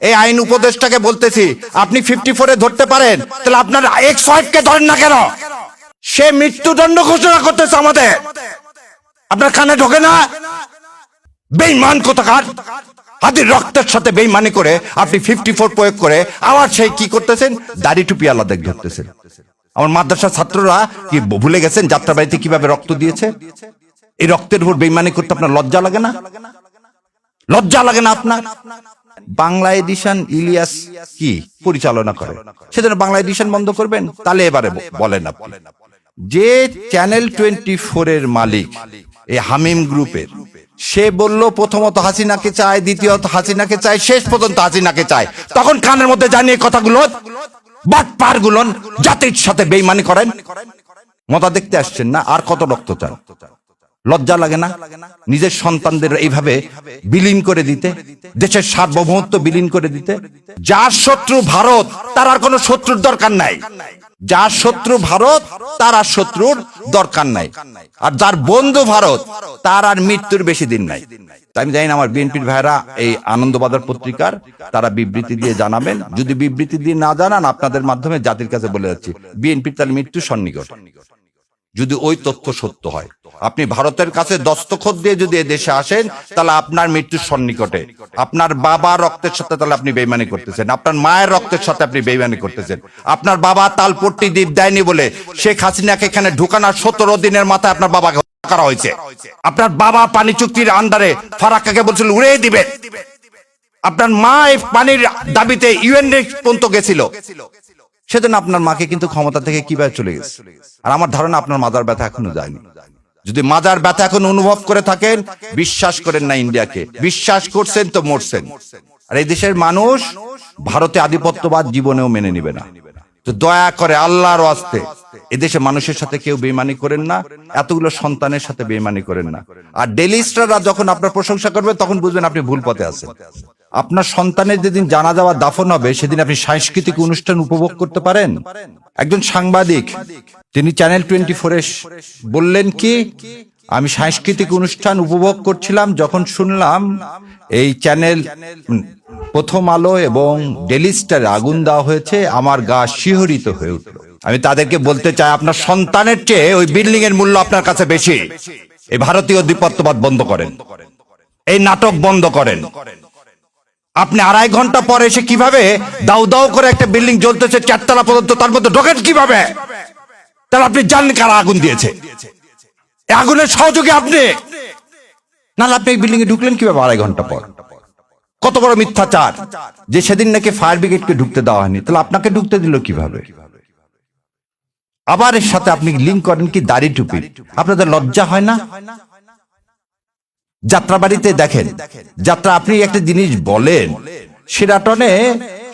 এই আইন উপদেষ্টাকে বলতেছি, আপনি 54-এ ধরতে পারেন, তাহলে আপনার এক্স ওয়াইফকে ধরেন না কেন? সে মৃত্যুদণ্ড ঘোষণা করতেছে আমাদের, আপনার কানে ঢোকে না? বেঈমান কোথাকার! হাদির রক্তের সাথে বেঈমানি করে আপনি 54 প্রয়োগ করে আবার সেই কি করতেছেন, দাড়ি টুপি আলাদা ধরতেছেন। আমার মাদ্রাসার ছাত্ররা কি ভুলে গেছেন যাত্রাবাড়িতে কিভাবে রক্ত দিয়েছে? এই রক্তের উপর বেঈমানি করতে আপনার লজ্জা লাগে না? লজ্জা লাগে না আপনার? বাংলা এডিশন ইলিয়াস কি পরিচালনা করে, সেজন্য বাংলা এডিশন বন্ধ করবেন? তাহলে এবারে বলেন আপনি, যে চ্যানেল 24 এর মালিক এই হামিম গ্রুপের, সে বলল প্রথমত হাসিনাকে চায়, দ্বিতীয়ত হাসিনাকে চায়, শেষ পর্যন্ত হাসিনাকে চায়, তখন কানের মধ্যে জানিয়ে কথাগুলো বাটপার গুলো জাতির সাথে বেঈমানি করেন। মজা দেখতে আসছেন না? আর কত রক্ত চান? লজ্জা লাগে না নিজের সন্তানদের এইভাবে বিলীন করে দিতে, দেশের সার্বভৌমত্ব বিলীন করে দিতে? যার শত্রু ভারত তার আর কোনো শত্রুর দরকার নাই, যার শত্রু ভারত তার আর শত্রুর দরকার নাই, আর যার বন্ধু ভারত তার আর মৃত্যুর বেশি দিন নাই। তাই আমি জানি না আমার বিএনপির ভাইরা এই আনন্দবাজার পত্রিকার তারা বিবৃতি দিয়ে জানাবেন, যদি বিবৃতি দিয়ে না জানান আপনাদের মাধ্যমে জাতির কাছে বলে যাচ্ছি, বিএনপির তার মৃত্যু সন্নিকট। যদি ওই তথ্য সত্য হয়, আপনি ভারতের কাছে দস্তখত দিয়ে যদি দেশে আসেন, তাহলে আপনার মৃত্যুর সন্নিকটে। আপনার বাবা রক্তের সাথে তাহলে আপনি বেইমানি করতেছেন, আপনার মায়ের রক্তের সাথে আপনি বেইমানি করতেছেন। আপনার বাবা তালপট্টি দ্বীপ দেয়নি বলে শেখ হাসিনাকে এখানে ঢুকানোর 17 দিনের মাথায় আপনার বাবাকে হত্যা করা হয়েছে। আপনার বাবা পানি চুক্তির আন্ডারে ফারাক্কাকে বলছিল উড়িয়ে দিবে, আপনার মা এই পানির দাবিতে ইউএন পর্যন্ত গেছিল, সেজন্য আপনার মাকে কিন্তু ক্ষমতা থেকে কিভাবে চলে গেছে। আর আমার ধারণা আপনার মাজার ব্যথা এখনো যায়নি। যদি মাজার ব্যথা এখন অনুভব করে থাকেন, বিশ্বাস করেন না ইন্ডিয়াকে, বিশ্বাস করছেন তো মরছেন। আর এই দেশের মানুষ ভারতে আধিপত্যবাদ জীবনেও মেনে নিবে না। তো দয়া করে আল্লাহর ওয়াস্তে এদেশে মানুষের সাথে কেউ বেইমানি করেন না, এতগুলো সন্তানের সাথে বেইমানি করেন না। আর ডেইলি স্টাররা যখন আপনার প্রশংসা করবে তখন বুঝবেন আপনি ভুল পথে আছেন। আপনার সন্তানের যেদিন জানাজা বা দাফন হবে সেদিন আপনি সাংস্কৃতিক অনুষ্ঠান উপভোগ করতে পারেন? একজন সাংবাদিক তিনি চ্যানেল 24-এ বললেন কি, আমি সাংস্কৃতিক অনুষ্ঠান উপভোগ করছিলাম, যখন শুনলাম এই চ্যানেল প্রথম আলো এবং ডেইলি স্টারে আগুন দেওয়া হয়েছে, আমার গা শিহরিত হয়ে উঠল। আমি তাদেরকে বলতে চাই, আপনার সন্তানের চেয়ে ওই বিল্ডিং এর মূল্য আপনার কাছে বেশি। এই ভারতীয় আধিপত্যবাদ বন্ধ করেন, এই নাটক বন্ধ করেন। আপনি 2.5 ঘন্টা পরে এসে কিভাবে দাউ দাউ করে একটা বিল্ডিং জ্বলতেছে 4 তলা পর্যন্ত, তার মধ্যে ঢোকেন কিভাবে? তাহলে আপনি জানেন কারা আগুন দিয়েছে? এই আগুনের সহযোগী আপনি, নাহলে আপনি এই বিল্ডিং এ ঢুকলেন কিভাবে 2.5 ঘন্টা পর? কত বড় মিথ্যাচার যে সেদিন নাকি ফায়ার ব্রিগেডকে ঢুকতে দেওয়া হয়নি, তাহলে আপনাকে ঢুকতে দিল কিভাবে? আবার এর সাথে আপনি লিঙ্ক করেন কি দাড়ি টুপি। আপনাদের লজ্জা হয় না? যাত্রাবাড়িতে দেখেন, যাত্রা আপনি একটা জিনিস বলেন, সেরাটনে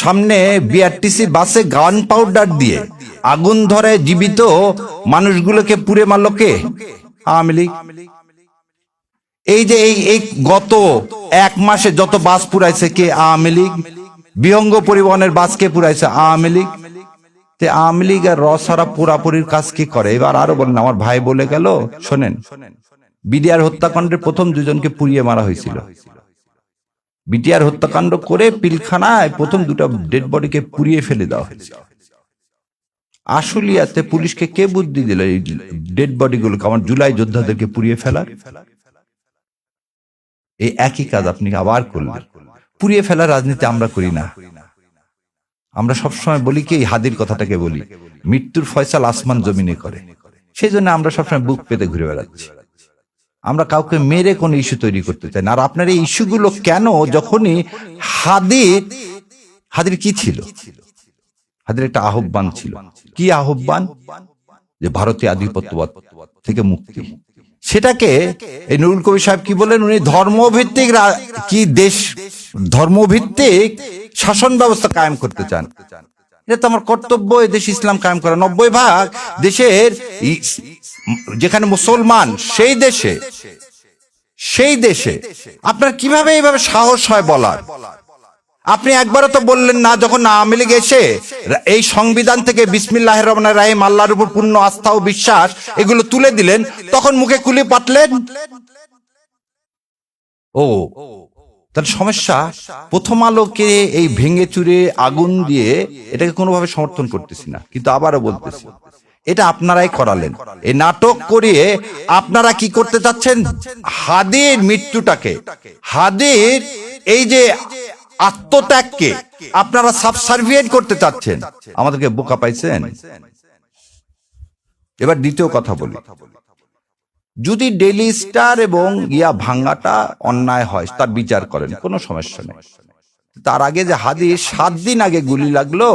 সামনে বিআরটিসি বাসে গান পাউডার দিয়ে আগুন ধরে জীবিত মানুষগুলোকে পুড়ে মারল কে? আওয়ামী লীগ। এই যে এই গত 1 মাসে যত বাস পুরাইছে কে? আওয়ামী লীগ। বিহঙ্গ পরিবহনের বাস কে পুরাইছে? আওয়ামী লীগ। আওয়ামী লীগ আর রসারা পুরাপুরির কাজ কি করে? এবার আরো বলেন, আমার ভাই বলে গেল, শোনেন, বিডিআর হত্যাকাণ্ডের প্রথম 2 জনকে পুড়িয়ে মারা হয়েছিল। বিডিআর হত্যাকাণ্ড করে পিলখানায় প্রথম 2টা ডেড বডিকে পুড়িয়ে ফেলে দেওয়া হয়েছিল। আশুলিয়াতে পুলিশকে কে বুদ্ধি দিল এই ডেড বডি গুলোকে, আমার জুলাই যোদ্ধাদেরকে পুড়িয়ে ফেলার? এই একই কাজ আপনি আবার করলেন। পুড়িয়ে ফেলার রাজনীতি আমরা করি না। আমরা সবসময় বলি কি, হাদির কথাটাকে বলি, মৃত্যুর ফয়সাল আসমান জমিনে করে। সেই জন্য আমরা সবসময় বুক পেতে ঘুরে বেড়াচ্ছি। আমরা কাউকে মেরে কোন ইস্যু তৈরি করতে চাই না। আর আপনার এই ইস্যুগুলো কেন? যখনই হাদির কি ছিল? হাদির একটা আহ্বান ছিল। কি আহ্বান? যে ভারতীয় আধিপত্যবাদ থেকে মুক্তি। সেটাকে এই নুরুল কবির সাহেব কি বলেন, উনি ধর্মভিত্তিক কি দেশ, ধর্মভিত্তিক শাসন ব্যবস্থা কায়েম করতে চান। এটা তো আমার কর্তব্য, এই দেশ ইসলাম কায়েম করা। 90% দেশের যেখানে মুসলমান, সেই দেশে আপনার কিভাবে এইভাবে সাহস হয় বলার? আপনি একবারও তো বললেন না, যখন আওয়ামী লীগ এসে এই সংবিধান থেকে বিসমিল্লাহির রহমানির রহিম, আল্লাহর উপর পূর্ণ আস্থা ও বিশ্বাস এগুলো তুলে দিলেন, তখন মুখে কুলি পাতলেন। ও তাহলে সমস্যা, প্রথম আলোকে এই ভেঙে চুরে আগুন দিয়ে এটাকে কোনোভাবে সমর্থন করতেছি না, কিন্তু আবারও বলতেছি এটা আপনারাই করালেন। এই নাটক করিয়ে আপনারা কি করতে চাচ্ছেন? হাদির মৃত্যুটাকে, হাদির এই যে আত্মত্যাগকে আপনারা সাবসার্ভিয়েন্ট করতে চাচ্ছেন। আমাদেরকে বোকা পাইছেন। এবার দ্বিতীয় কথা বলি, যদি ডেইলি স্টার এবং ভাঙ্গাটা অন্যায় হয় তার বিচার করেন, কোনো সমস্যা নেই। তার আগে যে হাদি 7 দিন আগে গুলি লাগলো,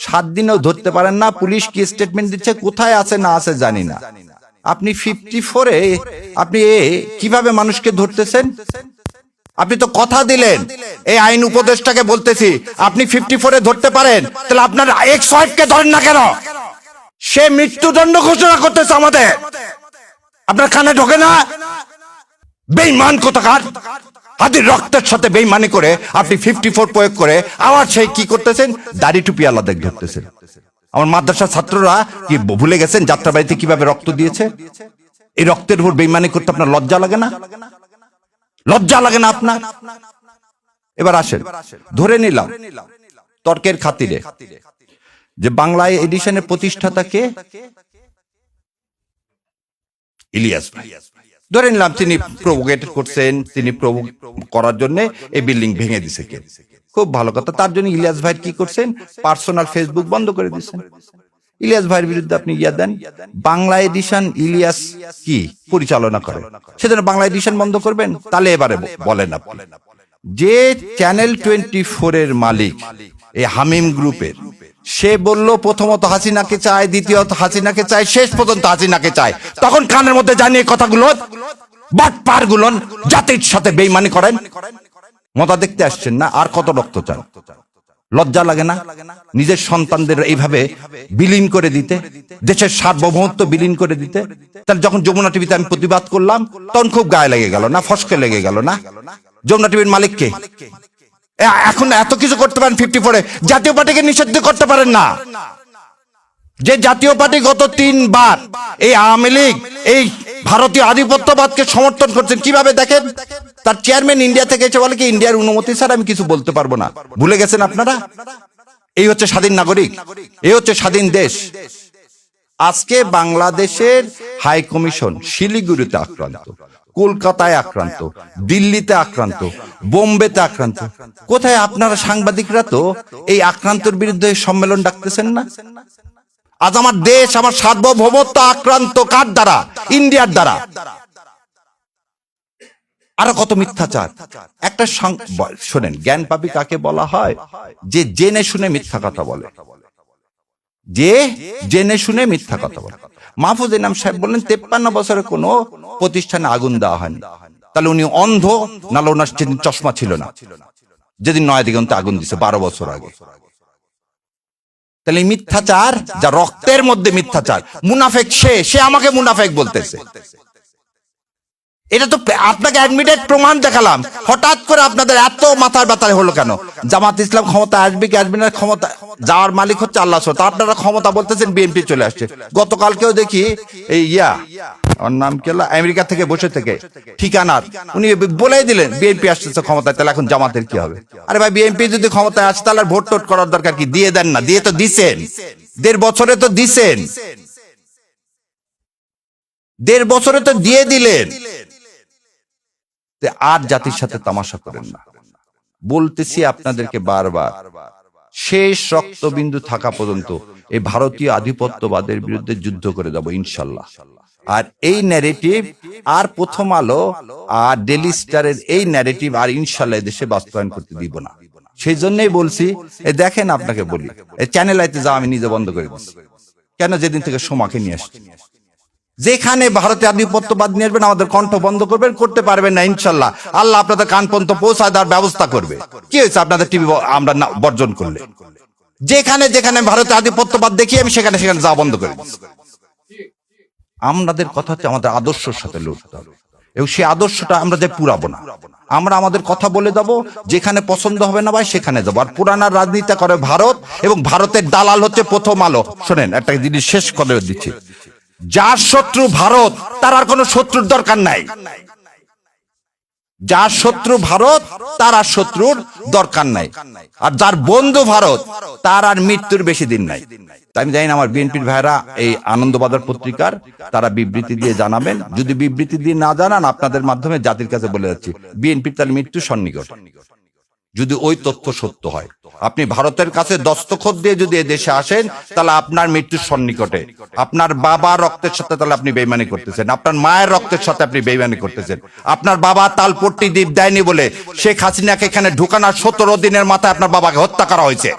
7 দিনও ধরতে পারেন না। পুলিশ কি স্টেটমেন্ট দিচ্ছে, কোথায় আছে না আছে জানি না। আপনি 54-এ আপনি কিভাবে মানুষকে ধরতেছেন? আপনি তো কথা দিলেন, এই আইন উপদেষ্টাকে বলতেছি, আপনি 54-এ ধরতে পারেন, তাহলে আপনার এক্স ওয়াইফকে ধরেন না কেন? সে মৃত্যুদণ্ড ঘোষণা করতেছে আমাদের। আপনার কানে ঢোকে না? বেঈমান কোথাকার! হাদির রক্তের সাথে বেঈমানি করে আপনি 54 প্রয়োগ করে আবার সেই কি করতেছেন? দাড়ি টুপি আলাদা ধরতেছেন। আমার মাদ্রাসার ছাত্ররা কি ভুলে গেছেন যাত্রাবাড়িতে কিভাবে রক্ত দিয়েছে? এই রক্তের উপর বেঈমানি করতে আপনার লজ্জা লাগে না? লজ্জা লাগে না আপনার? এবার আসেন, ধরে নিলাম তর্কের খাতিরে যে বাংলা এডিশনের প্রতিষ্ঠাতাকে ইলিয়াস ভাই, ধরে নিলাম তিনি প্রভোকেট করছেন, তিনি করার জন্য এই বিল্ডিং ভেঙে দিছে। কে? খুব ভালো কথা। তার জন্য ইলিয়াস ভাই কি করছেন? পার্সোনাল ফেসবুক বন্ধ করে দিচ্ছেন। ইলিয়াস ভাইয়ের বিরুদ্ধে আপনি দেন, বাংলা এডিশন ইলিয়াস কি পরিচালনা করে, সেজন্য বাংলা এডিশন বন্ধ করবেন? তাহলে এবারে বলেন আপনি, যে চ্যানেল 24-এর মালিক এই হামিম গ্রুপের, সে বলল প্রথমত হাসিনাকে চায়, দ্বিতীয়ত হাসিনাকে চায়, শেষ পর্যন্ত হাসিনাকে চায়। তখন কানের মধ্যে জানিয়ে কথাগুলো বাটপার গুলো জাতির সাথে বেঈমানি করেন। মজা দেখতে আসছেন না? আর কত রক্ত চান? লজ্জা লাগে না নিজের সন্তানদের এইভাবে বিলীন করে দিতে, দেশের সার্বভৌমত্ব বিলীন করে দিতে? তাহলে যখন যমুনা টিভিতে আমি প্রতিবাদ করলাম তখন খুব গায়ে লেগে গেল না? ফসকে লেগে গেল না? যমুনা টিভির মালিককে এখন এত কিছু করতে পারেন 54-এ, জাতীয় পার্টিকে নিষিদ্ধ করতে পারেন না? যে জাতীয় পার্টি গত 3 বার এই আওয়ামী লীগ এই ভারতীয় আধিপত্যবাদকে সমর্থন করছেন, কিভাবে দেখেন? তার চেয়ারম্যান ইন্ডিয়া থেকে এসে বলে কি ইন্ডিয়ার অনুমতি ছাড়া আমি কিছু বলতে পারবো না। ভুলে গেছেন আপনারা? এই হচ্ছে স্বাধীন নাগরিক, এই হচ্ছে স্বাধীন দেশ। আজকে বাংলাদেশের হাই কমিশন শিলিগুড়িতে আক্রান্ত, কলকাতায় আক্রান্ত, দিল্লিতে আক্রান্ত, বোম্বেতে আক্রান্ত। কোথায় আপনারা সাংবাদিকরা তো এই আক্রান্তের বিরুদ্ধে সম্মেলন ডাকতেছেন না? আজ আমার দেশ, আমার সার্বভৌমত্ব আক্রান্ত কার দ্বারা? ইন্ডিয়ার দ্বারা। আরো কত মিথ্যাচার। একটা শোনেন, জ্ঞান পাপী কাকে বলা হয়? যে জেনে শুনে মিথ্যা কথা বলে, যে জেনে শুনে মিথ্যা কথা বলে। মাহফুজ ইনাম সাহেব বললেন 53 বছরে কোনো প্রতিষ্ঠানে আগুন দেওয়া হয়নি। তাহলে উনি অন্ধ, নাহলে ওনার যেদিন চশমা ছিল না, যেদিন নয়াদিগন্তে আগুন দিছে 12 বছর আগে। তাহলে মিথ্যাচার, যা রক্তের মধ্যে মিথ্যাচার, মুনাফেক সে আমাকে মুনাফেক বলতেছে। এটা তো আপনাকে অ্যাডমিটেড প্রমাণ দেখালাম। হঠাৎ করে আপনাদের এত মাথার ব্যথা হলো কেন? জামাত ইসলাম ক্ষমতা আসবে কি আসবে না, ক্ষমতা যাওয়ার মালিক হচ্ছে আল্লাহ। আপনারা ক্ষমতা বলতেছেন বিএনপি চলে আসছে। গতকালকেও দেখি এই ওর নাম কি, আমেরিকা থেকে বসে থেকে ঠিকানার উনি বলেই দিলেন বিএনপি আসতেছে ক্ষমতায়, তাহলে এখন জামাতের কি হবে? আরে ভাই, বিএনপি যদি ক্ষমতায় আসে তাহলে ভোট টোট করার দরকার কি? দিয়ে দেন না, দিয়ে তো দিছেন, 1.5 বছরে তো দিছেন, 1.5 বছরে তো দিয়ে দিলেন। আর জাতির সাথে তামাশা করেন না। বলতেছি আপনাদেরকে বারবার, শেষ রক্তবিন্দু থাকা পর্যন্ত এই ভারতীয় আধিপত্যবাদের বিরুদ্ধে যুদ্ধ করে যাব ইনশাল্লাহ। আর এই ন্যারেটিভ আর প্রথম আলো আর ডেইলি স্টারের এই ন্যারেটিভ আর ইনশাল্লাহ দেশে বাস্তবায়ন করতে দিব না। সেই জন্যই বলছি, দেখেন আপনাকে বলি, এই চ্যানেল আইতে যাওয়া আমি নিজে বন্ধ করে দিচ্ছি। কেন? যেদিন থেকে সোমাকে নিয়ে আসছি, যেখানে ভারতের আধিপত্যবাদ নিয়ে আসবেন আমাদের কণ্ঠ বন্ধ করবেন, করতে পারবেন না ইনশাল্লাহ। আল্লাহ আপনাদের কান পর্যন্ত পৌঁছায় দেওয়ার ব্যবস্থা করবে। কি হয়েছে আপনাদের টিভি আমরা বর্জন করলে? যেখানে যেখানে ভারতের আধিপত্যবাদ দেখি আমি সেখানে সেখানে যাওয়া বন্ধ করে দিচ্ছি। আমাদের কথা হচ্ছে আমাদের আদর্শের সাথে লড়তে হবে, এবং সেই আদর্শটা আমরা যে পুরাবো না। আমরা আমাদের কথা বলে দেবো, যেখানে পছন্দ হবে না ভাই সেখানে যাবো। আর পুরানার রাজনীতি করে ভারত, এবং ভারতের দালাল হচ্ছে প্রথম আলো। শোনেন, একটা জিনিস শেষ করে দিচ্ছি, যার শত্রু ভারত তার আর কোনো শত্রুর দরকার নাই। যার শত্রু ভারত তার আর শত্রুর দরকার নাই, আর যার বন্ধু ভারত তার আর মৃত্যুর বেশি দিন নাই। তাই আমি জানি না আমার বিএনপির ভাইরা এই আনন্দবাজার পত্রিকার তারা বিবৃতি দিয়ে জানাবেন। যদি বিবৃতি দিয়ে না জানান, আপনাদের মাধ্যমে জাতির কাছে বলে যাচ্ছি, বিএনপির তার মৃত্যু সন্নিকট। যদি ওই তথ্য সত্য হয়, আপনি ভারতের কাছে দস্তখত দিয়ে যদি দেশে আসেন, তাহলে আপনার মৃত্যুর সন্নিকটে। আপনার বাবা রক্তের সাথে তাহলে আপনি বেইমানি করতেছেন, আপনার মায়ের রক্তের সাথে আপনি বেইমানি করতেছেন। আপনার বাবা তালপট্টি দ্বীপ দেয়নি বলে শেখ হাসিনাকে এখানে ঢুকানোর 17 দিনের মাথায় আপনার বাবাকে হত্যা করা হয়েছে।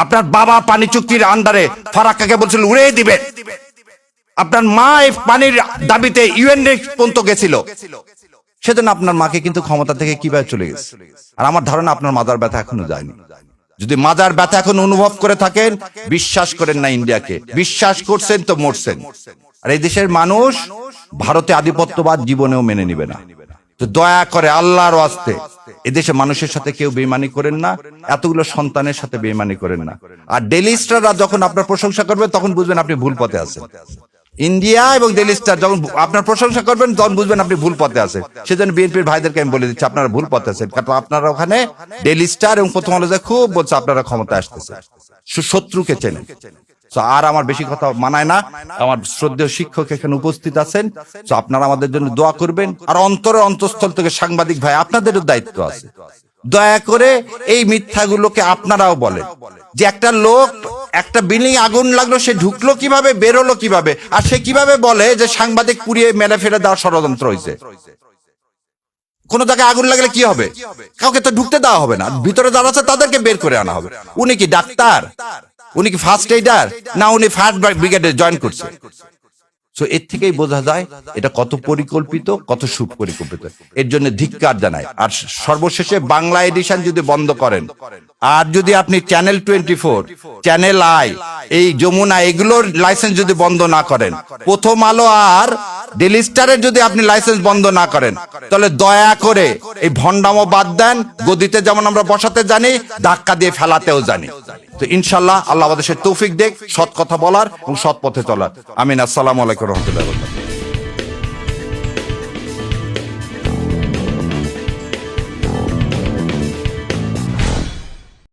আপনার বাবা পানি চুক্তির আন্ডারে ফারাক্কাকে বলছিল উড়িয়ে দিবে। আপনার মা এই পানির দাবিতে ইউএন পর্যন্ত গেছিল, সেজন্য আপনার মাকে কিন্তু ক্ষমতা থেকে কিভাবে চলে গেছে। আর আমার ধারণা আপনার মাজার ব্যথা এখনো যায়নি। যদি মাজার ব্যথা এখন অনুভব করে থাকেন, বিশ্বাস করেন না ইন্ডিয়াকে, বিশ্বাস করছেন তো মরছেন। আর এই দেশের মানুষ ভারতে আধিপত্যবাদ জীবনেও মেনে নিবে না। তো দয়া করে আল্লাহর ওয়াস্তে এদেশে মানুষের সাথে কেউ বেইমানি করেন না, এতগুলো সন্তানের সাথে বেইমানি করেন না। আর ডেইলি স্টাররা যখন আপনার প্রশংসা করবে, তখন বুঝবেন আপনি ভুল পথে আছেন। ইন্ডিয়া এবং ডেইলি স্টার যখন আপনার প্রশংসা করবেন, তখন বুঝবেন আপনি ভুল পথে আছেন। সেজন্য বিএনপির ভাইদেরকে আমি বলে দিচ্ছি, আপনারা ভুল পথে আছেন। কারণ আপনারা ওখানে ডেইলি স্টার এবং প্রথম আলো খুব বলছে আপনারা ক্ষমতা আসতেছে, শত্রুকে চেনেন। আর আমার বেশি কথা মানায় না। আমার শ্রদ্ধেয় শিক্ষক এখানে উপস্থিত আছেন, তো আপনারা আমাদের জন্য দোয়া করবেন। আর অন্তরের অন্তঃস্থল থেকে সাংবাদিক ভাই, আপনাদেরও দায়িত্ব আছে, দয়া করে এই মিথ্যাগুলোকে আপনারাও বলেন যে একটা লোক একটা বিল্ডিং আগুন লাগলো, সে ঢুকলো কিভাবে, বেরোলো কিভাবে, আর সে কিভাবে বলে যে সাংবাদিক পুড়িয়ে মেরে ফেলে দেওয়ার ষড়যন্ত্র হয়েছে। কোন জায়গায় আগুন লাগলে কি হবে? কাউকে তো ঢুকতে দেওয়া হবে না, ভিতরে যারা আছে তাদেরকে বের করে আনা হবে। উনি কি ডাক্তার? উনি কি ফার্স্ট এইডার? না উনি ফায়ার ব্রিগেডে জয়েন করছে। তো এর থেকেই বোঝা যায় এটা কত পরিকল্পিত, কত সুপরিকল্পিত। এর জন্য ধিক্কার জানাই। আর সর্বশেষে বাংলা এডিশন যদি বন্ধ করেন, আর যদি আপনি চ্যানেল 24, চ্যানেল আই, এই যমুনা, এগুলোর লাইসেন্স যদি বন্ধ না করেন, প্রথম আলো আর ডেইলি স্টারের যদি আপনি লাইসেন্স বন্ধ না করেন, তাহলে দয়া করে এই ভণ্ডামো বাদ দেন। গদিতে যেমন আমরা বসাতে জানি, ধাক্কা দিয়ে ফেলাতেও জানি। তো ইনশাল্লাহ আল্লাহ আমাদের তৌফিক দেখ সৎ কথা বলার এবং সৎ পথে চলার। আমিন। আসসালামু আলাইকুম রহমতুল্লাহ।